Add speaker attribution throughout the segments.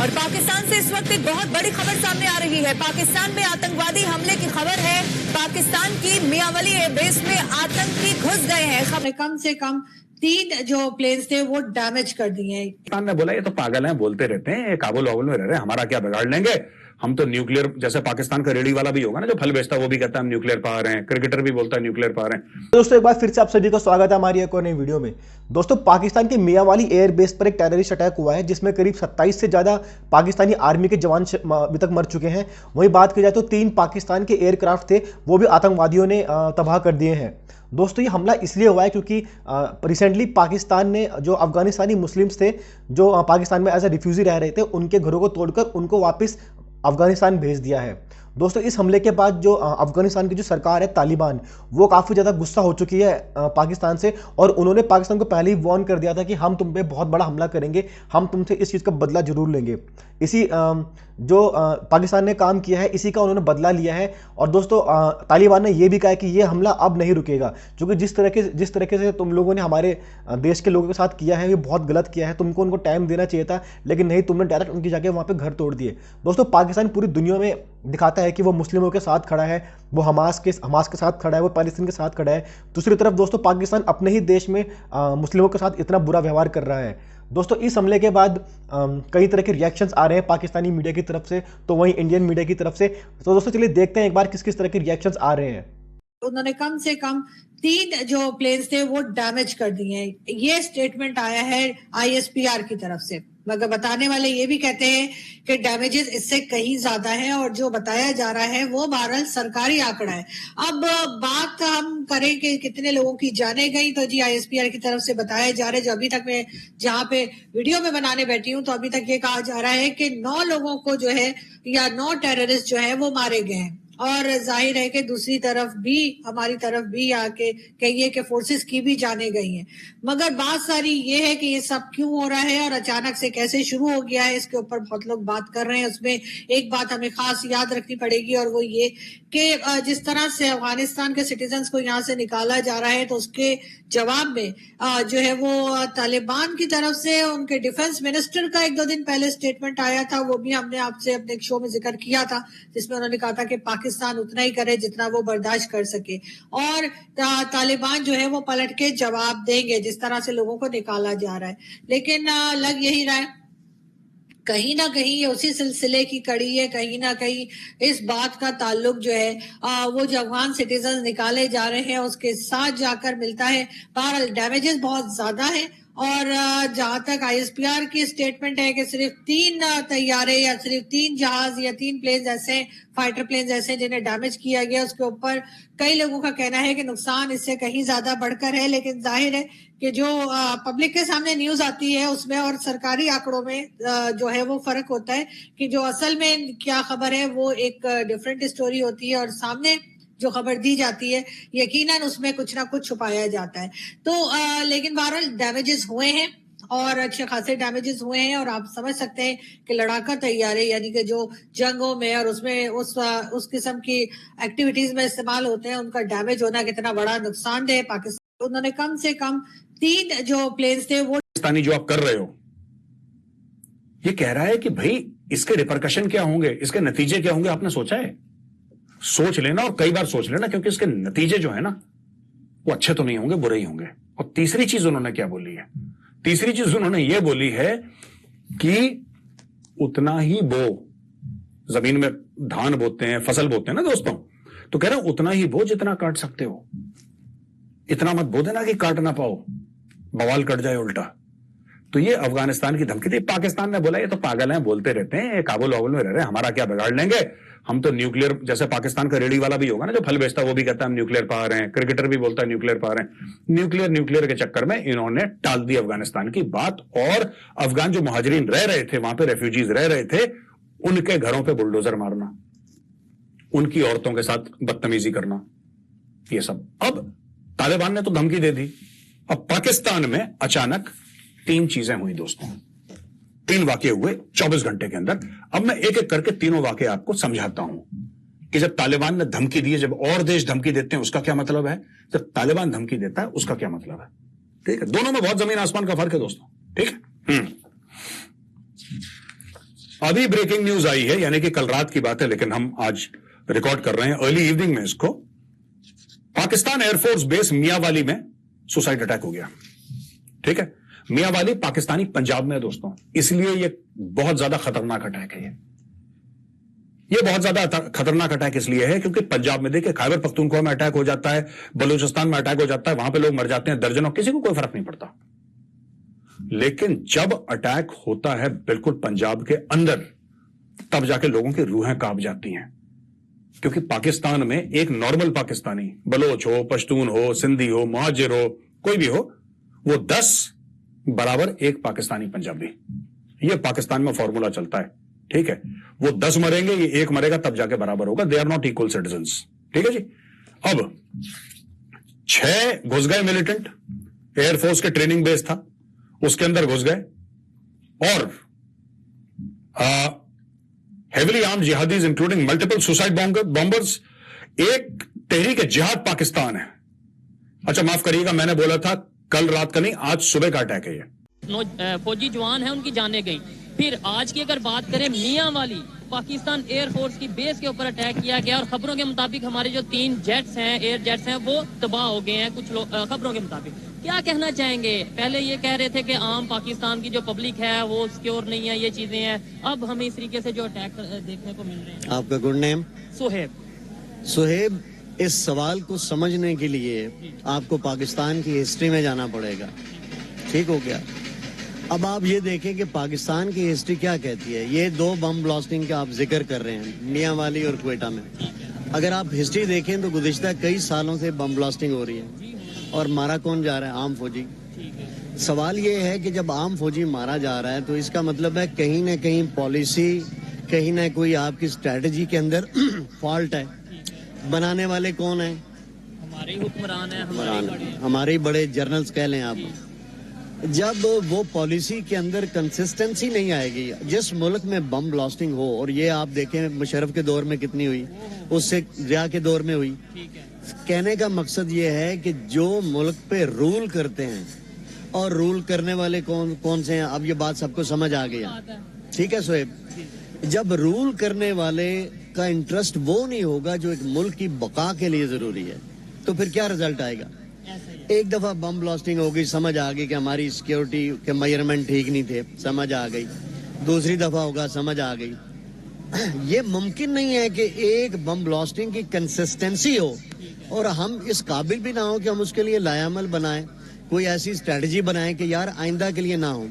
Speaker 1: और पाकिस्तान से इस वक्त एक बहुत बड़ी खबर सामने आ रही है। पाकिस्तान में आतंकवादी हमले की खबर है। पाकिस्तान की मियांवली एयरबेस में आतंकी घुस गए हैं। कम से कम 3 जो प्लेन्स थे वो डैमेज कर दिए हैं।
Speaker 2: पाकिस्तान ने बोला ये तो पागल हैं, बोलते रहते हैं, काबुल वाबुल में रह रहे हैं, हमारा क्या बिगाड़ लेंगे, हम तो न्यूक्लियर, जैसे पाकिस्तान का रेडी वाला भी होगा ना जो फल बेचता है, वो भी कहता है हम न्यूक्लियर पावर हैं, क्रिकेटर भी बोलता है न्यूक्लियर पावर हैं।
Speaker 3: दोस्तों एक बार फिर से आप सभी का स्वागत है हमारी एक और नई वीडियो में। दोस्तों पाकिस्तान के मियांवाली एयरबेस पर एक टेररिस्ट अटैक हुआ है जिसमें करीब 27 से ज्यादा पाकिस्तानी आर्मी के जवान अभी तक मर चुके हैं। वहीं बात की जाए तो 3 पाकिस्तान के एयरक्राफ्ट थे वो भी आतंकवादियों ने तबाह कर दिए हैं। दोस्तों ये हमला इसलिए हुआ है क्योंकि रिसेंटली पाकिस्तान ने जो अफगानिस्तानी मुस्लिम्स थे जो पाकिस्तान में एज ए रिफ्यूजी रह रहे थे उनके घरों को तोड़कर उनको वापस अफगानिस्तान भेज दिया है। दोस्तों इस हमले के बाद जो अफगानिस्तान की जो सरकार है तालिबान, वो काफ़ी ज़्यादा गुस्सा हो चुकी है पाकिस्तान से, और उन्होंने पाकिस्तान को पहले ही वार्न कर दिया था कि हम तुम पे बहुत बड़ा हमला करेंगे, हम तुमसे इस चीज़ का बदला जरूर लेंगे। इसी जो पाकिस्तान ने काम किया है इसी का उन्होंने बदला लिया है। और दोस्तों तालिबान ने यह भी कहा है कि ये हमला अब नहीं रुकेगा, क्योंकि जिस तरीके से तुम लोगों ने हमारे देश के लोगों के साथ किया है ये बहुत गलत किया है। तुमको उनको टाइम देना चाहिए था, लेकिन नहीं, तुमने डायरेक्ट उनकी जाके वहाँ पे घर तोड़ दिए। दोस्तों पाकिस्तान पूरी दुनिया में दिखाता है कि वो मुस्लिमों के साथ खड़ा है, वो हमास के साथ खड़ा है, वो पैलेस्टीन के साथ खड़ा है। दूसरी तरफ दोस्तों पाकिस्तान अपने ही देश में मुस्लिमों के साथ इतना बुरा व्यवहार कर रहा है। दोस्तों इस हमले के बाद कई तरह के रिएक्शंस आ रहे हैं पाकिस्तानी मीडिया की तरफ से, तो वहीं इंडियन मीडिया की तरफ से। तो दोस्तों चलिए देखते हैं एक बार किस किस तरह के रिएक्शंस आ रहे हैं।
Speaker 1: उन्होंने कम से कम 3 जो प्लेन्स थे वो डैमेज कर दिए हैं, ये स्टेटमेंट आया है ISPR की तरफ से। मगर बताने वाले ये भी कहते हैं कि डैमेजेस इससे कहीं ज्यादा है, और जो बताया जा रहा है वो बहरहाल सरकारी आंकड़ा है। अब बात हम करें कि कितने लोगों की जाने गई, तो जी ISPR की तरफ से बताया जा रहा है, जो अभी तक मैं जहाँ पे वीडियो में बनाने बैठी हूँ तो अभी तक ये कहा जा रहा है कि 9 लोगों को जो है या 9 टेररिस्ट जो है वो मारे गए हैं। और जाहिर है कि दूसरी तरफ भी, हमारी तरफ भी आके कहिए कि फोर्सेस की भी जाने गई हैं। मगर बात सारी ये है कि ये सब क्यों हो रहा है और अचानक से कैसे शुरू हो गया है, इसके ऊपर बहुत लोग बात कर रहे हैं। उसमें एक बात हमें खास याद रखनी पड़ेगी, और वो ये कि जिस तरह से अफगानिस्तान के सिटीजन्स को यहाँ से निकाला जा रहा है, तो उसके जवाब में जो है वो तालिबान की तरफ से उनके डिफेंस मिनिस्टर का 1-2 दिन पहले स्टेटमेंट आया था, वो भी हमने आपसे अपने एक शो में जिक्र किया था, जिसमें उन्होंने कहा था कि पाकिस्तान उतना ही करे जितना वो बर्दाश्त कर सके, और तालिबान जो है वो पलट के जवाब देंगे जिस तरह से लोगों को निकाला जा रहा है। लेकिन लग यही रहा है कहीं ना कहीं ये उसी सिलसिले की कड़ी है, कहीं ना कहीं इस बात का ताल्लुक जो है वो जो अफगान सिटीजन निकाले जा रहे हैं उसके साथ जाकर मिलता है। बहरहाल डैमेजेस बहुत ज्यादा है, और जहां तक ISPR की स्टेटमेंट है कि सिर्फ 3 तैयारे या सिर्फ 3 जहाज या 3 प्लेन ऐसे, फाइटर प्लेन ऐसे जिन्हें डैमेज किया गया, उसके ऊपर कई लोगों का कहना है कि नुकसान इससे कहीं ज्यादा बढ़कर है। लेकिन जाहिर है कि जो पब्लिक के सामने न्यूज आती है उसमें और सरकारी आंकड़ों में जो है वो फर्क होता है, कि जो असल में क्या खबर है वो एक डिफरेंट स्टोरी होती है, और सामने जो खबर दी जाती है यकीनन उसमें कुछ ना कुछ छुपाया जाता है। तो लेकिन बहरहाल डैमेजेस हुए हैं, और अच्छे खासे डैमेजेस हुए हैं, और आप समझ सकते हैं कि लड़ाका तैयारे यानी कि जो जंगों में और उसमें उस किस्म की एक्टिविटीज में इस्तेमाल होते हैं, उनका डैमेज होना कितना बड़ा नुकसानदेह है। पाकिस्तान उन्होंने कम से कम 3 जो प्लेन्स थे वो
Speaker 2: पाकिस्तानी जो आप कर रहे हो, ये कह रहा है कि भाई इसके रिपरकशन क्या होंगे, इसके नतीजे क्या होंगे, आपने सोचा है? सोच लेना, और कई बार सोच लेना, क्योंकि इसके नतीजे जो है ना वो अच्छे तो नहीं होंगे, बुरे ही होंगे। और तीसरी चीज उन्होंने क्या बोली है? तीसरी चीज उन्होंने ये बोली है कि उतना ही बो, जमीन में धान बोते हैं, फसल बोते हैं ना दोस्तों, तो कह रहे हैं उतना ही बो जितना काट सकते हो, इतना मत बो देना कि काट ना पाओ, बवाल कट जाए उल्टा। तो ये अफगानिस्तान की धमकी थी। पाकिस्तान ने बोला ये तो पागल हैं, बोलते रहते हैं, काबुल वाबुल में रह रहे हैं, हमारा क्या बिगाड़ लेंगे, हम तो न्यूक्लियर, जैसे पाकिस्तान का रेडी वाला भी होगा ना जो फल बेचता है, वो भी कहता है हम न्यूक्लियर पावर हैं, क्रिकेटर भी बोलता है न्यूक्लियर पावर हैं। न्यूक्लियर के चक्कर में इन्होंने टाल दी अफगानिस्तान की बात, और अफगान जो मुहाजिरीन रह रहे थे, वहां पे रेफ्यूजीज रह रहे थे, उनके घरों पे बुलडोजर मारना, उनकी औरतों के साथ बदतमीजी करना, ये सब। अब तालिबान ने तो धमकी दे दी, अब पाकिस्तान में अचानक 3 चीजें हुई दोस्तों, 3 वाकये हुए 24 घंटे के अंदर। अब मैं एक एक करके तीनों वाकये आपको समझाता हूं कि जब तालिबान ने धमकी दी है, जब और देश धमकी देते हैं उसका क्या मतलब है, जब तालिबान धमकी देता है उसका क्या मतलब है। ठीक है, दोनों में बहुत जमीन आसमान का फर्क है दोस्तों। ठीक है, अभी ब्रेकिंग न्यूज आई है, यानी कि कल रात की बात है, लेकिन हम आज रिकॉर्ड कर रहे हैं अर्ली इवनिंग में इसको। पाकिस्तान एयरफोर्स बेस मियांवाली में सुसाइड अटैक हो गया। ठीक है, मियांवाली पाकिस्तानी पंजाब में है दोस्तों, इसलिए यह बहुत ज्यादा खतरनाक अटैक है। यह बहुत ज्यादा खतरनाक अटैक इसलिए है क्योंकि पंजाब में देखिए, खैबर पख्तूनख्वा में अटैक हो जाता है, बलूचिस्तान में अटैक हो जाता है, वहां पे लोग मर जाते हैं दर्जनों, किसी को कोई फर्क नहीं पड़ता। लेकिन जब अटैक होता है बिल्कुल पंजाब के अंदर, तब जाके लोगों की रूहें कांप जाती हैं। क्योंकि पाकिस्तान में एक नॉर्मल पाकिस्तानी, बलोच हो, पश्तून हो, सिंधी हो, मुहाजिर हो, कोई भी हो, वो 10 बराबर एक पाकिस्तानी पंजाबी। ये पाकिस्तान में फॉर्मूला चलता है। ठीक है, वो 10 मरेंगे, ये एक मरेगा, तब जाके बराबर होगा। They are not equal citizens. ठीक है जी। अब 6 घुस गए मिलिटेंट, एयरफोर्स के ट्रेनिंग बेस था, उसके अंदर घुस गए और heavily armed jihadis including multiple suicide bombers. एक तहरीक जिहाद पाकिस्तान है। अच्छा माफ करिएगा, मैंने बोला था कल रात का नहीं, आज सुबह का अटैक है ये।
Speaker 4: फौजी जवान है, उनकी जाने गई। फिर आज की अगर बात करें, मियांवाली पाकिस्तान एयरफोर्स की बेस के ऊपर अटैक किया गया और खबरों के मुताबिक हमारे जो 3 जेट्स हैं, एयर जेट्स हैं, वो तबाह हो गए हैं कुछ लोग खबरों के मुताबिक। क्या कहना चाहेंगे? पहले ये कह रहे थे कि आम पाकिस्तान की जो पब्लिक है वो सिक्योर नहीं है, ये चीजें हैं। अब हमें इस तरीके से जो अटैक देखने को मिल रहे हैं।
Speaker 5: आपका गुड नेम? सुहेब, इस सवाल को समझने के लिए आपको पाकिस्तान की हिस्ट्री में जाना पड़ेगा। ठीक हो गया? अब आप ये देखें कि पाकिस्तान की हिस्ट्री क्या कहती है। ये 2 बम ब्लास्टिंग का आप जिक्र कर रहे हैं, मियांवाली और क्वेटा में। अगर आप हिस्ट्री देखें तो गुज़िश्ता कई सालों से बम ब्लास्टिंग हो रही है और मारा कौन जा रहा है? आम फौजी। सवाल ये है कि जब आम फौजी मारा जा रहा है तो इसका मतलब है कहीं ना कहीं पॉलिसी, कहीं ना कोई आपकी स्ट्रेटजी के अंदर फॉल्ट है। बनाने वाले कौन है?
Speaker 4: हमारे ही हुक्मरान है,
Speaker 5: हमारे ही बड़े जर्नल्स कह लें आप। जब वो पॉलिसी के अंदर कंसिस्टेंसी नहीं आएगी, जिस मुल्क में बम ब्लास्टिंग हो, और ये आप देखें मुशर्रफ के दौर में कितनी हुई, उससे जिया के दौर में हुई। कहने का मकसद ये है कि जो मुल्क पे रूल करते हैं, और रूल करने वाले कौन से हैं, अब ये बात सबको समझ आ गई है। ठीक है सोहेब, जब रूल करने वाले का इंटरेस्ट वो नहीं होगा जो एक मुल्क की बका के लिए जरूरी है, तो फिर क्या रिजल्ट आएगा? एक दफा बम ब्लास्टिंग हो गई, समझ आ गई कि हमारी सिक्योरिटी के मेजरमेंट ठीक नहीं थे, समझ आ गई। दूसरी दफा होगा, समझ आ गई। ये मुमकिन नहीं है कि एक बम ब्लास्टिंग की कंसिस्टेंसी हो और हम इस काबिल भी ना हो कि हम उसके लिए लायामल बनाएं, कोई ऐसी स्ट्रेटजी बनाएं कि यार आइंदा के लिए ना हो।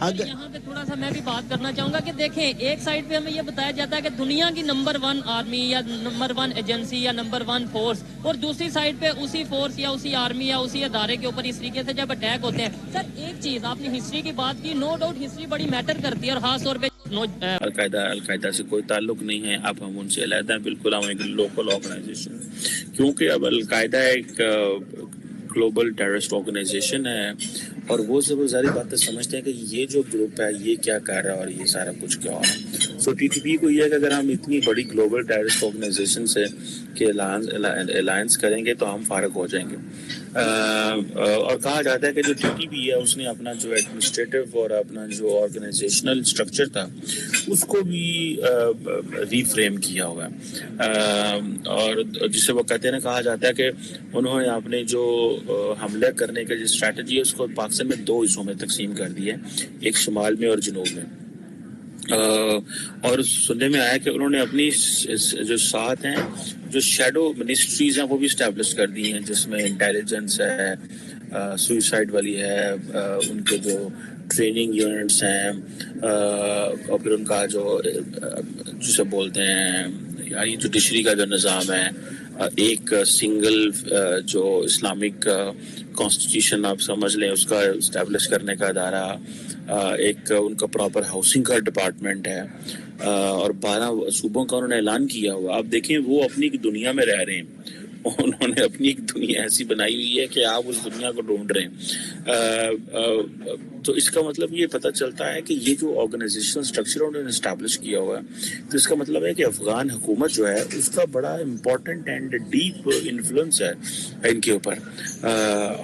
Speaker 4: अगर यहाँ पे थोड़ा सा मैं भी बात करना चाहूंगा कि देखें, एक साइड पे हमें ये बताया जाता है कि दुनिया की नंबर 1 आर्मी या नंबर 1 एजेंसी या नंबर 1 फोर्स, और दूसरी साइड पे उसी फोर्स या उसी आर्मी या उसी अदारे के ऊपर इस तरीके से जब अटैक होते हैं। सर एक चीज, आपने हिस्ट्री की बात की, नो डाउट हिस्ट्री बड़ी मैटर करती है, और खास तौर पे
Speaker 6: अलकायदा से कोई ताल्लुक नहीं है। अब हम उनसे अलहदा हैं, बिल्कुल हम एक लोकल ऑर्गेनाइजेशन, क्योंकि अब अलकायदा एक ग्लोबल टेररिस्ट ऑर्गेनाइजेशन है और वो सब सारी बातें समझते हैं कि ये जो ग्रुप है ये क्या कर रहा है और ये सारा कुछ क्या हो रहा है। सो टीटीपी को ये है कि अगर हम इतनी बड़ी ग्लोबल टेररिस्ट ऑर्गेनाइजेशन से के अलायंस करेंगे तो हम फारग हो जाएंगे। और कहा जाता है कि जो टीटीपी है उसने अपना जो एडमिनिस्ट्रेटिव और अपना जो ऑर्गेनाइजेशनल स्ट्रक्चर था उसको भी रीफ्रेम किया हुआ है। और जिसे वो कहते हैं ना, कहा जाता है कि उन्होंने अपने जो हमले करने का जो स्ट्रैटेजी है उसको पाकिस्तान में 2 हिस्सों में तकसीम कर दी है, एक शुमाल में और जनूब में। और सुनने में आया कि उन्होंने अपनी जो साथ हैं जो शेडो मिनिस्ट्रीज हैं वो भी इस्टेब्लिश कर दी हैं, जिसमें इंटेलिजेंस है, सुसाइड वाली है, उनके जो ट्रेनिंग यूनिट्स हैं, और फिर उनका जो जिसे बोलते हैं यानी जुडिशरी का जो निज़ाम है, एक सिंगल जो इस्लामिक कॉन्स्टिट्यूशन आप समझ लें उसका इस्टेब्लिश करने का अदारा, एक उनका प्रॉपर हाउसिंग का डिपार्टमेंट है, और 12 सूबों का उन्होंने ऐलान किया हुआ। आप देखें वो अपनी दुनिया में रह रहे हैं, उन्होंने अपनी एक दुनिया ऐसी बनाई हुई है कि आप उस दुनिया को ढूंढ रहे हैं। तो इसका मतलब ये पता चलता है कि ये जो ऑर्गेनाइजेशनल स्ट्रक्चर उन्होंने इस्टेब्लिश किया हुआ है, तो इसका मतलब है कि अफगान हुकूमत जो है उसका बड़ा इम्पोर्टेंट एंड डीप इन्फ्लुएंस है इनके ऊपर।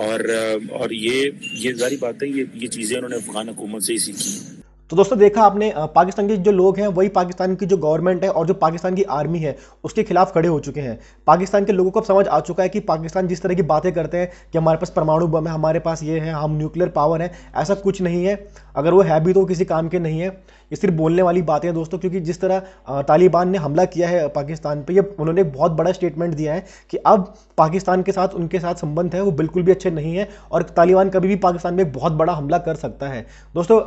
Speaker 6: और ये जारी बात है, ये चीज़ें उन्होंने अफगान हुकूमत से ही सीखी हैं।
Speaker 3: तो दोस्तों देखा आपने, पाकिस्तान के जो लोग हैं वही पाकिस्तान की जो गवर्नमेंट है और जो पाकिस्तान की आर्मी है उसके खिलाफ खड़े हो चुके हैं। पाकिस्तान के लोगों को अब समझ आ चुका है कि पाकिस्तान जिस तरह की बातें करते हैं कि हमारे पास परमाणु बम है, हमारे पास ये है, हम न्यूक्लियर पावर है, ऐसा कुछ नहीं है। अगर वो है भी तो किसी काम के नहीं है, ये सिर्फ बोलने वाली बातें हैं दोस्तों। क्योंकि जिस तरह तालिबान ने हमला किया है पाकिस्तान पे, ये उन्होंने एक बहुत बड़ा स्टेटमेंट दिया है कि अब पाकिस्तान के साथ उनके साथ संबंध है वो बिल्कुल भी अच्छे नहीं है और तालिबान कभी भी पाकिस्तान में एक बहुत बड़ा हमला कर सकता है। दोस्तों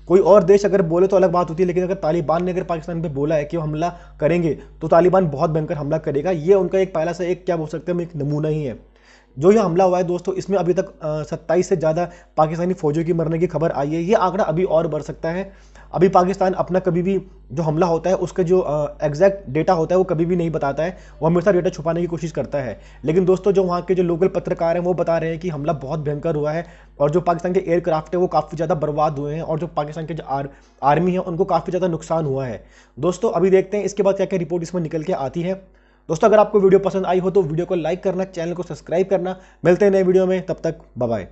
Speaker 3: कोई और देश अगर बोले तो अलग बात होती है, लेकिन अगर तालिबान ने अगर पाकिस्तान पे बोला है कि वो हमला करेंगे तो तालिबान बहुत भयंकर हमला करेगा। ये उनका एक पहला से एक क्या बोल सकते हैं, एक नमूना ही है। जो ये हमला हुआ है दोस्तों, इसमें अभी तक 27 से ज़्यादा पाकिस्तानी फौजियों की मरने की खबर आई है। ये आंकड़ा अभी और बढ़ सकता है। अभी पाकिस्तान अपना कभी भी जो हमला होता है उसका जो एग्जैक्ट डेटा होता है वो कभी भी नहीं बताता है, वो हमेशा डेटा छुपाने की कोशिश करता है। लेकिन दोस्तों जो वहाँ के जो लोकल पत्रकार हैं वो बता रहे हैं कि हमला बहुत भयंकर हुआ है और जो पाकिस्तान के एयरक्राफ्ट है वो काफ़ी ज़्यादा बर्बाद हुए हैं और जो पाकिस्तान के जो आर्मी है उनको काफ़ी ज़्यादा नुकसान हुआ है। दोस्तों अभी देखते हैं इसके बाद क्या क्या रिपोर्ट इसमें निकल के आती है। दोस्तों अगर आपको वीडियो पसंद आई हो तो वीडियो को लाइक करना, चैनल को सब्सक्राइब करना। मिलते हैं नए वीडियो में, तब तक बाय बाय।